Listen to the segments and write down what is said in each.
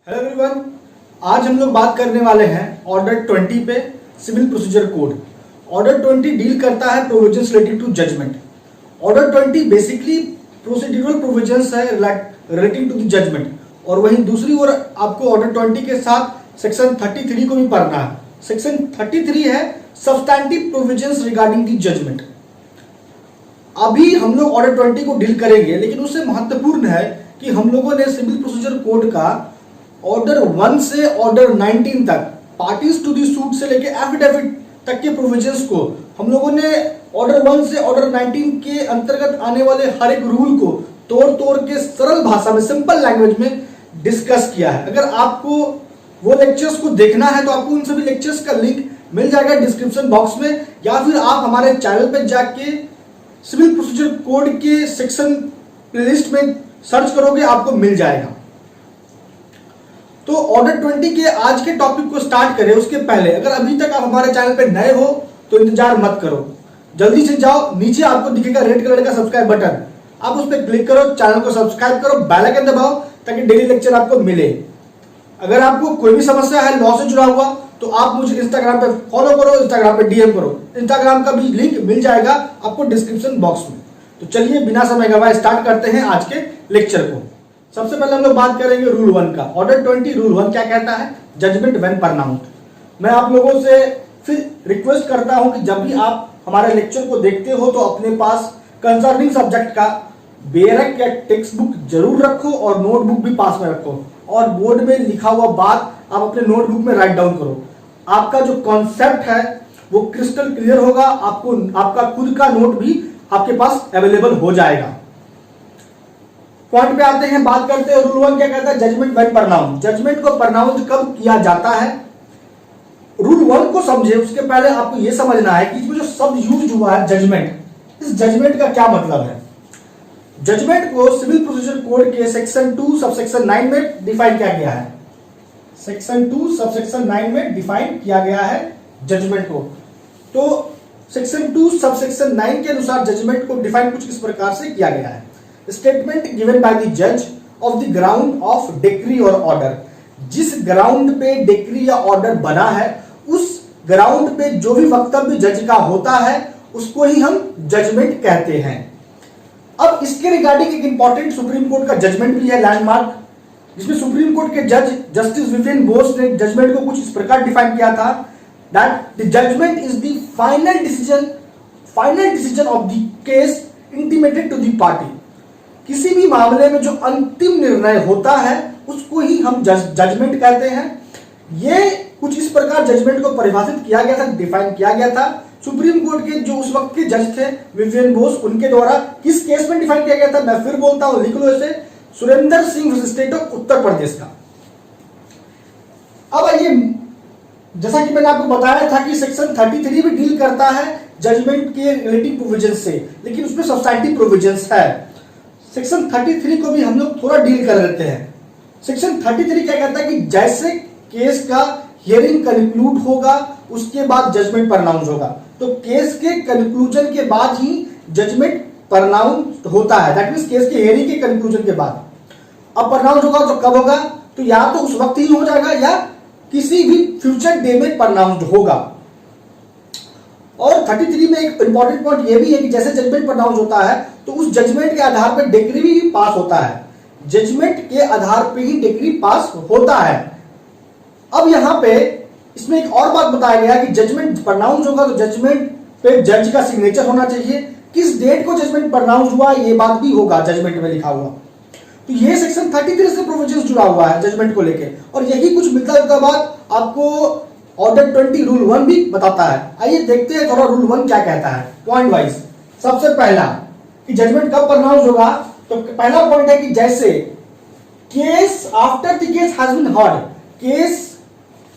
Hello everyone, आज हम लोग बात करने वाले हैं ऑर्डर 20 पे civil procedure code. Order 20 deal करता है provisions related to judgment. Order 20 basically procedural provisions है रिलेटिंग टू द जजमेंट, और वहीं दूसरी ओर आपको ऑर्डर 20 के साथ सेक्शन 33 को भी पढ़ना है। सेक्शन 33 है substantive provisions regarding the judgment. अभी हम लोग ऑर्डर 20 को डील करेंगे, लेकिन उससे महत्वपूर्ण है कि हम लोगों ने सिविल प्रोसीजर कोड का ऑर्डर 1 से ऑर्डर 19 तक पार्टीज टू दी सूट से लेके एफिडेविट तक के प्रोविजंस को हम लोगों ने ऑर्डर 1 से ऑर्डर 19 के अंतर्गत आने वाले हर एक रूल को तोड़ तोड़ के सरल भाषा में, सिंपल लैंग्वेज में डिस्कस किया है। अगर आपको वो लेक्चर्स को देखना है तो आपको उन सभी लेक्चर्स का लिंक मिल जाएगा डिस्क्रिप्शन बॉक्स में, या फिर आप हमारे चैनल पे जाके सिविल प्रोसीजर कोड के सेक्शन प्लेलिस्ट में सर्च करोगे, आपको मिल जाएगा। तो ऑर्डर 20 के आज के टॉपिक को स्टार्ट करें उसके पहले, अगर अभी तक आप हमारे चैनल पे नए हो तो इंतजार मत करो, जल्दी से जाओ, नीचे आपको दिखेगा रेड कलर का सब्सक्राइब बटन, आप उस पर क्लिक करो, चैनल को सब्सक्राइब करो, बेल आइकन दबाओ ताकि डेली लेक्चर आपको मिले। अगर आपको कोई भी समस्या है लॉ से जुड़ा हुआ तो आप मुझे इंस्टाग्राम पे फॉलो करो, इंस्टाग्राम पे डीएम करो, इंस्टाग्राम का भी लिंक मिल जाएगा आपको डिस्क्रिप्शन बॉक्स में। तो चलिए बिना समय गवाए स्टार्ट करते हैं आज के लेक्चर को। सबसे पहले हम लोग बात करेंगे रूल 1 का। ऑर्डर 20 रूल 1 क्या कहता है? Judgement when pronounced. मैं आप लोगों से फिर रिक्वेस्ट करता हूं कि जब भी आप हमारे लेक्चर को देखते हो तो अपने पास कंसर्निंग सब्जेक्ट का बेरक या टेक्स्ट बुक जरूर रखो और नोटबुक भी पास में रखो, और बोर्ड में लिखा हुआ बात आप अपने नोटबुक में राइट डाउन करो। आपका जो कॉन्सेप्ट है वो क्रिस्टल क्लियर होगा, आपको आपका खुद का नोट भी आपके पास अवेलेबल हो जाएगा। पॉइंट पे आते हैं, बात करते हैं रूल 1 क्या कहता है? Judgement when परनाउंस्ड। जजमेंट को परनाउंस कब किया जाता है? रूल 1 को समझे उसके पहले आपको यह समझना है कि इसमें जो शब्द यूज हुआ है जजमेंट, इस जजमेंट का क्या मतलब है। जजमेंट को सिविल प्रोसीजर कोड के सेक्शन 2 सबसेक्शन 9 में डिफाइन किया गया है। सेक्शन 2 सबसेक्शन 9 में डिफाइन किया गया है जजमेंट को। तो सेक्शन 2 सबसेक्शन 9 के अनुसार जजमेंट को डिफाइन कुछ इस प्रकार से किया गया है। स्टेटमेंट गिवन बाय द जज of the ground of decree और ऑर्डर। जिस ग्राउंड पे डिक्री या ऑर्डर बना है उस ग्राउंड पे जो भी वक्तव्य जज का होता है उसको ही हम जजमेंट कहते हैं। अब इसके रिगार्डिंग एक इंपॉर्टेंट सुप्रीम कोर्ट का जजमेंट भी है, लैंडमार्क, जिसमें सुप्रीम कोर्ट के जज जस्टिस विवियन बोस ने जजमेंट को कुछ इस प्रकार डिफाइन किया था, that the judgment is the final decision of the case intimated to the party. किसी भी मामले में जो अंतिम निर्णय होता है उसको ही हम जजमेंट कहते हैं। ये कुछ इस प्रकार जजमेंट को परिभाषित किया गया था, डिफाइन किया गया था सुप्रीम कोर्ट के जो उस वक्त के जज थे विवियन बोस, उनके द्वारा। किस केस में डिफाइन किया गया था? मैं फिर बोलता हूं, लिख लो इसे, सुरेंद्र सिंह स्टेट ऑफ उत्तर प्रदेश का। अब आइए, जैसा कि मैंने आपको बताया था कि सेक्शन 33 भी डील करता है जजमेंट के रिलेटिव प्रोविजन से, लेकिन उसमें सब्सटैंटिव प्रोविजंस है। सेक्शन 33 को भी हम लोग थोड़ा डील कर लेते हैं। सेक्शन 33 क्या कहता है कि जैसे केस का हियरिंग कंक्लूड होगा उसके बाद जजमेंट परनाउंस होगा। तो केस के कंक्लूजन के बाद ही जजमेंट परनाउंस होता है, दैट मींस केस के हियरिंग के कंक्लूजन के बाद। अब परनाउंस होगा तो कब होगा? तो या तो उस वक्त ही हो जाएगा या किसी भी फ्यूचर डे में परनाउंस होगा। और 33 में एक इंपॉर्टेंट पॉइंट यह भी है कि जैसे जजमेंट परनाउंस होता है तो उस जजमेंट के आधार पर डिक्री भी पास होता है। जजमेंट के आधार पर ही डिक्री पास होता है। अब यहां पे इसमें एक और बात बताया गया कि जजमेंट परनाउंस होगा तो जजमेंट पे जज का सिग्नेचर होना चाहिए। किस डेट को जजमेंट परनाउंस हुआ ये बात भी होगा जजमेंट में लिखा हुआ। तो ये सेक्शन 33 से प्रोविजंस जुड़ा हुआ है जजमेंट को लेके, और यही कुछ मिलता जुलता बात आपको ऑर्डर 20 रूल 1 भी बताता है। आइए देखते हैं थोड़ा रूल 1 क्या कहता है पॉइंट वाइज। सबसे पहला कि जजमेंट कब परनाउंस होगा, तो पहला पॉइंट है कि जैसे case after the case has been heard, case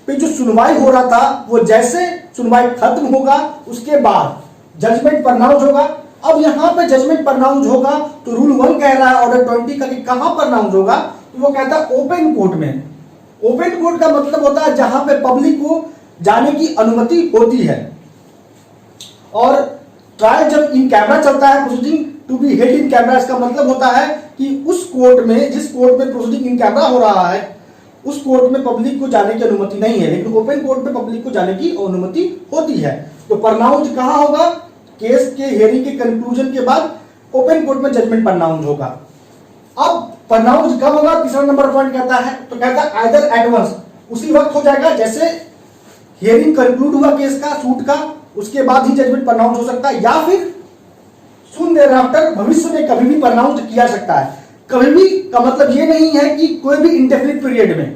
पे जो सुनवाई हो रहा था वो जैसे सुनवाई खत्म होगा उसके बाद जजमेंट परनाउंस होगा। अब यहां पे जजमेंट परनाउंस होगा तो रूल 1 कह रहा है ऑर्डर 20 का कि कहां परनाउंस होगा, तो वो कहता है ओपन कोर्ट में। ओपन कोर्ट का मतलब होता है जहां पे पब्लिक को जाने की अनुमति होती है, और ट्रायल जब इन कैमरा चलता है, proceeding to be held in camera, इसका मतलब होता है कि उस कोर्ट में, जिस कोर्ट में प्रोसीडिंग इन कैमरा हो रहा है उस कोर्ट में पब्लिक को जाने की अनुमति नहीं है, लेकिन ओपन कोर्ट में पब्लिक को जाने की अनुमति होती है। तो प्रोनाउंस कहां होगा? केस के हियरिंग के कंक्लूजन के बाद ओपन कोर्ट में जजमेंट प्रोनाउंस होगा। अब प्रोनाउंस कब होगा? तीसरा नंबर पॉइंट कहता है, तो कहता है आइदर एट वंस, उसी वक्त हो जाएगा जैसे हियरिंग कंक्लूड हुआ केस का, सूट का, उसके बाद ही जजमेंट प्रोनाउंस हो सकता है, या फिर सुन देर आफ्टर, भविष्य में कभी भी प्रोनाउंस किया सकता है। कभी भी का मतलब ये नहीं है कि कोई भी इंडेफिनिट पीरियड में,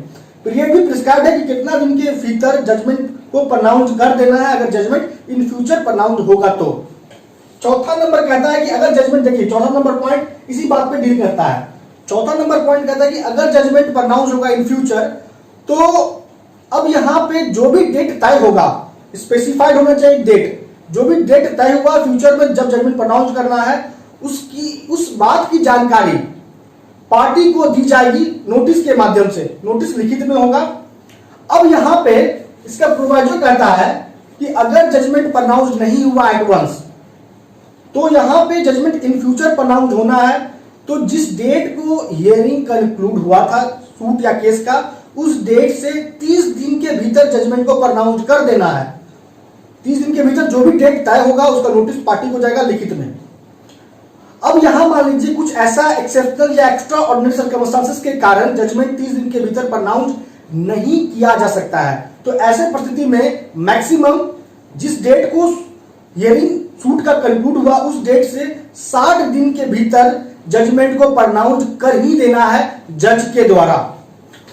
पीरियड भी प्रिस्क्राइब्ड है कि कितना दिन के भीतर जजमेंट को प्रोनाउंस कर देना है अगर जजमेंट इन फ्यूचर प्रोनाउंस होगा तो। चौथा नंबर कहता है कि अगर जजमेंट, देखिए चौथा नंबर पॉइंट इसी बात पे डील करता है। चौथा नंबर पॉइंट कहता है कि अगर जजमेंट प्रोनाउंस होगा इन फ्यूचर, तो अब यहां पे जो भी डेट तय होगा, स्पेसिफाइड होना चाहिए डेट, जो भी डेट तय हुआ फ्यूचर में जब जजमेंट प्रोनाउंस करना है, उसकी उस बात की जानकारी पार्टी को दी जाएगी नोटिस के माध्यम से, नोटिस लिखित में होगा। अब यहां पे इसका प्रोविजो कहता है कि अगर जजमेंट प्रोनाउंस नहीं हुआ एट वंस, तो यहां पे जजमेंट इन फ्यूचर प्रोनाउंस होना है, तो जिस डेट को हियरिंग कंक्लूड हुआ था सूट या केस का, उस डेट से 30 दिन के भीतर जजमेंट को प्रोनाउंस कर देना है। 30 दिन के भीतर जो भी डेट तय होगा उसका नोटिस पार्टी को जाएगा लिखित में। अब यहां मान लीजिए कुछ ऐसा एक्सेप्शनल या एक्स्ट्रा ऑर्डिनरी सर्कमस्टांसेस के कारण जजमेंट 30 दिन के भीतर प्रोनाउंस नहीं किया जा सकता है, तो ऐसे परिस्थिति में मैक्सिमम जिस डेट को हियरिंग सूट का कंक्लूड हुआ उस डेट से 60 दिन के भीतर जजमेंट को प्रोनाउंस कर ही देना है जज के द्वारा,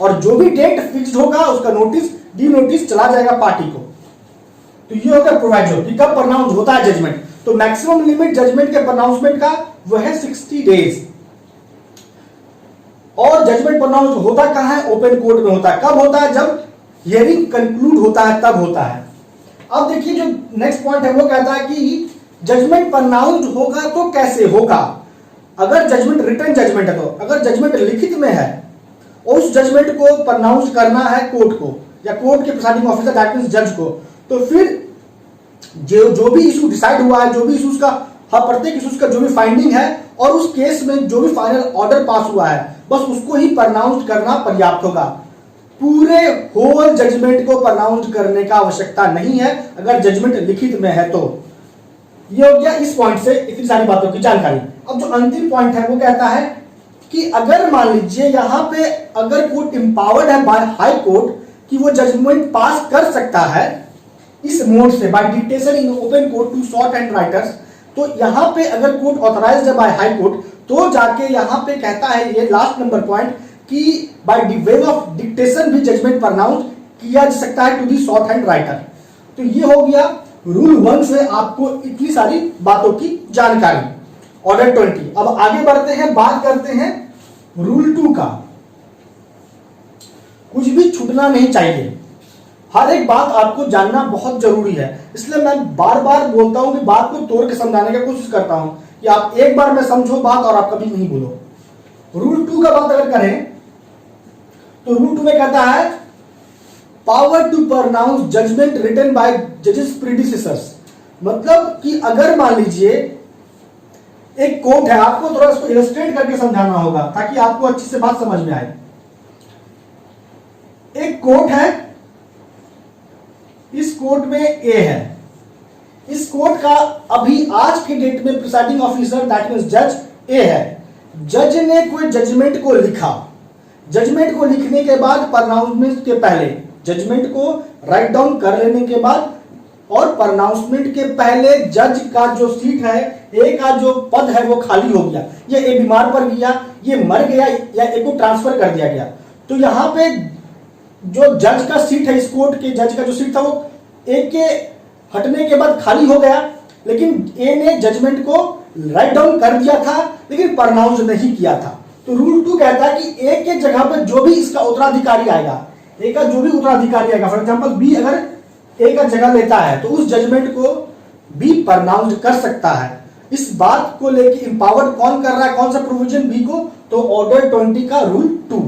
और जो भी डेट फिक्स्ड होगा उसका नोटिस डी नोटिस चला जाएगा पार्टी को। तो ये होगा प्रोविजो कि कब प्रोनाउंस होता है जजमेंट। तो मैक्सिमम लिमिट जजमेंट के प्रोनाउंसमेंट का वह है 60 डेज, और जजमेंट प्रोनाउंस होता कहां है? ओपन कोर्ट में होता है। कब होता है? जब हियरिंग कंक्लूड होता है तब होता है। अब देखिए जो नेक्स्ट पॉइंट है वो कहता है कि जजमेंट प्रोनाउंस होगा तो कैसे होगा? अगर जजमेंट रिटन जजमेंट है, तो अगर जजमेंट लिखित में है और उस जजमेंट को प्रोनाउंस करना है कोर्ट को या कोर्ट के प्रिसाइडिंग ऑफिसर दैट मींस जज को, तो फिर जो भी इशू डिसाइड हुआ है, जो भी इशूज का, हर प्रत्येक इशूज का जो भी फाइंडिंग है और उस केस में जो भी फाइनल ऑर्डर पास हुआ है, बस उसको ही प्रोनाउंस करना पर्याप्त होगा। पूरे होल जजमेंट को प्रोनाउंस करने का आवश्यकता नहीं है अगर जजमेंट लिखित में है तो। ये हो गया इस पॉइंट से इतनी सारी बातों की जानकारी। अब जो अंतिम पॉइंट है वो कहता है कि अगर मान लीजिए यहां पे अगर कोर्ट एम्पावर्ड है बाय हाई कोर्ट कि वो जजमेंट पास कर सकता है इस मोड से, by dictation in open court to shorthand writers, तो यहां पे अगर कोर्ट ऑथराइज्ड है बाय हाई कोर्ट, तो जाके यहां पे कहता है ये लास्ट नंबर पॉइंट कि बाय वे ऑफ डिक्टेशन भी जजमेंट प्रोनाउंस किया जा सकता है to the shorthand writer. तो ये हो गया रूल 1 से आपको इतनी सारी बातों की जानकारी, ऑर्डर 20। अब आगे बढ़ते हैं, बात करते हैं रूल 2 का। कुछ भी छूटना नहीं चाहिए, हर एक बात आपको जानना बहुत जरूरी है, इसलिए मैं बार बार बोलता हूं कि बात को तोड़ के समझाने की कोशिश करता हूं कि आप एक बार में समझो बात और आप कभी नहीं बोलो। रूल 2 का बात अगर करें तो रूल 2 में कहता है power to pronounce judgment written by जजेस प्रीडिसेसर्स, मतलब कि अगर मान लीजिए एक कोर्ट है, आपको थोड़ा इसको इलस्ट्रेट करके समझाना होगा ताकि आपको अच्छी से बात समझ में आए। एक कोर्ट है, इस कोर्ट में ए है, इस कोर्ट का अभी आज के डेट में प्रिसाइडिंग ऑफिसर दैट मींस जज ए है। जज ने कोई जजमेंट को लिखा, जजमेंट को लिखने के बाद प्रोनाउंसमेंट के पहले, जजमेंट को राइट डाउन कर लेने के बाद और प्रोनाउंसमेंट के पहले जज का जो सीट है, ए का जो पद है वो खाली हो गया, ये ए बीमार पड़ गया, ये मर गया या ए को ट्रांसफर कर दिया गया, तो यहां पे जो जज का सीट है, इस कोर्ट के जज का जो सीट था वो ए के हटने के बाद खाली हो गया, लेकिन ए ने जजमेंट को राइट डाउन कर दिया था लेकिन प्रोनाउंस नहीं किया था। तो रूल 2 कहता है कि ए के जगह पर जो भी इसका उत्तराधिकारी आएगा, ए का जो भी उत्तराधिकारी आएगा, फॉर एग्जांपल बी अगर ए का जगह लेता है तो उस जजमेंट को बी प्रोनाउंस कर सकता है। इस बात को लेके इंपावर्ड कौन कर रहा है, कौन सा प्रोविजन बी को, तो ऑर्डर 20 का रूल 2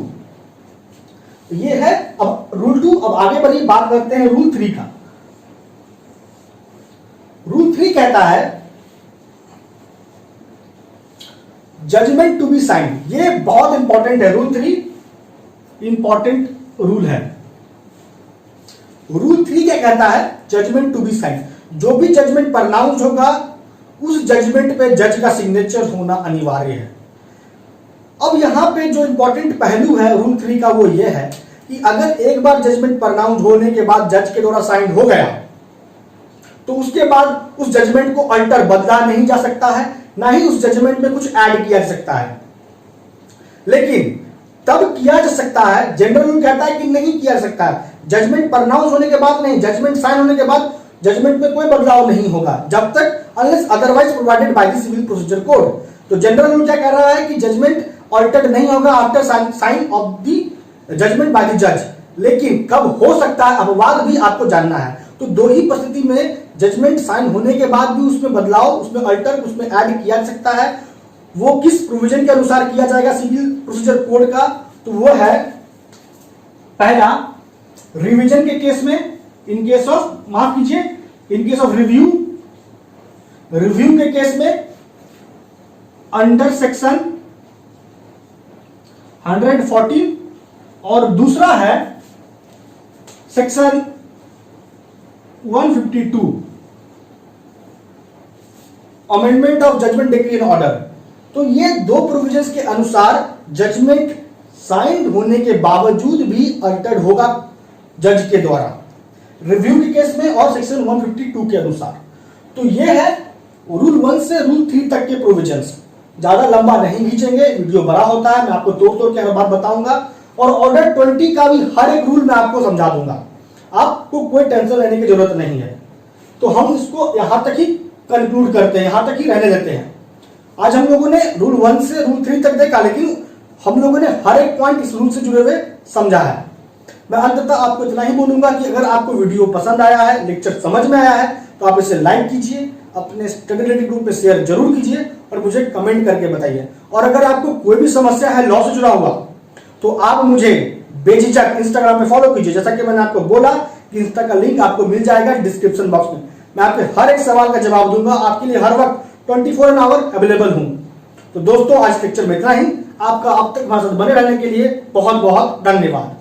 ये है। अब रूल 2, अब आगे बढ़िए बात करते हैं रूल 3 का। रूल 3 कहता है जजमेंट टू बी साइंड, ये बहुत इंपॉर्टेंट है। रूल 3 इंपॉर्टेंट रूल है। रूल 3 क्या कहता है? Judgment to be sign. जो भी जजमेंट प्रोनाउंस होगा उस जजमेंट पे जज का सिग्नेचर होना अनिवार्य है। अब यहां पे जो इंपॉर्टेंट पहलू है रूल 3 का वो ये है कि अगर एक बार जजमेंट प्रोनाउंस होने के बाद जज के द्वारा साइन हो गया तो उसके बाद उस जजमेंट को अल्टर बदला नहीं जा सकता है, ना ही उस जजमेंट में कुछ ऐड किया जा सकता है। लेकिन तब किया जा सकता है, जनरल रूल कहता है कि नहीं किया जा सकता है। जजमेंट प्रोनाउंस होने के बाद नहीं, जजमेंट साइन होने के बाद जजमेंट में कोई बदलाव नहीं होगा जब तक unless otherwise provided by the civil procedure code. तो जनरल रूल क्या कह रहा है कि जजमेंट अल्टर्ड नहीं होगा after sign off the judgment by the जज। लेकिन कब हो सकता है अपवाद भी आपको जानना है। तो दो ही परिस्थिति में जजमेंट साइन होने के बाद भी उसमें बदलाव, उसमें अल्टर, उसमें ऐड किया जा सकता है। वो किस प्रोविजन के अनुसार किया जाएगा सिविल प्रोसीजर कोड का? तो वो है पहला, रिवीजन के केस में, इन केस ऑफ, माफ कीजिए, in case of review, review के केस में अंडर सेक्शन 114, और दूसरा है section 152 amendment of judgment decree and order. तो ये दो प्रोविजंस के अनुसार जजमेंट साइन होने के बावजूद भी अल्टर्ड होगा जज के द्वारा, रिव्यू के केस में और सेक्शन 152 के अनुसार। तो ये है रूल 1 से रूल 3 तक के प्रोविजंस। ज्यादा लंबा नहीं खींचेंगे, वीडियो बड़ा होता है, मैं आपको तोड़ के हर बात बताऊंगा, और ऑर्डर 20 का भी हर एक रूल मैं आपको समझा दूंगा। आपको कोई टेंशन लेने की जरूरत नहीं है। तो हम इसको यहां तक ही कंक्लूड करते हैं, यहां तक ही रहने देते हैं। आज हम लोगों ने रूल 1 से रूल 3 तक देखा, लेकिन हम लोगों ने हर एक पॉइंट इस रूल से जुड़े हुए समझा है। मैं अंततः आपको इतना ही बोलूंगा कि अगर आपको वीडियो पसंद आया है, लेक्चर समझ में आया है, तो आप इसे लाइक कीजिए, अपने स्टडी रिलेटेड ग्रुप में शेयर जरूर कीजिए और मुझे कमेंट करके बताइए। और अगर आपको कोई भी समस्या है लॉ से जुड़ा हुआ, तो आप मुझे बेझिझक इंस्टाग्राम में फॉलो कीजिए। जैसा कि मैंने आपको बोला कि इंस्टा का लिंक आपको मिल जाएगा डिस्क्रिप्शन बॉक्स में। मैं आपके हर एक सवाल का जवाब दूंगा, आपके लिए हर वक्त 24 आवर अवेलेबल हूं। तो दोस्तों, आज लेक्चर में इतना ही। आपका अब तक हमारे साथ बने रहने के लिए बहुत बहुत धन्यवाद।